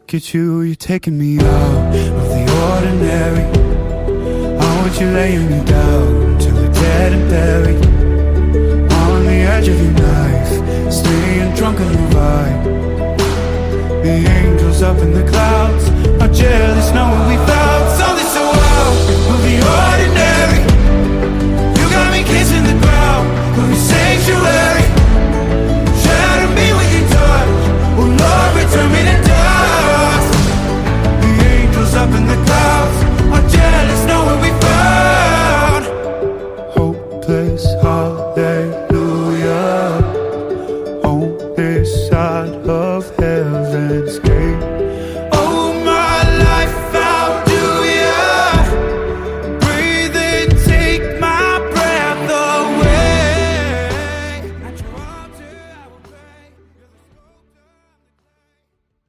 look at you, you're taking me out of the ordinary. I want you laying me down till we're dead and buried. On the edge of your knife, staying drunk on the vibe. The angels up in the clouds are jealous knowing we found something so wild of the ordinary. You got me kissing the ground of your sanctuary. Shatter me with your touch, oh Lord, return me to dust. The angels up in the clouds are jealous knowing we found hopeless hallelujah on this side of heaven's gate.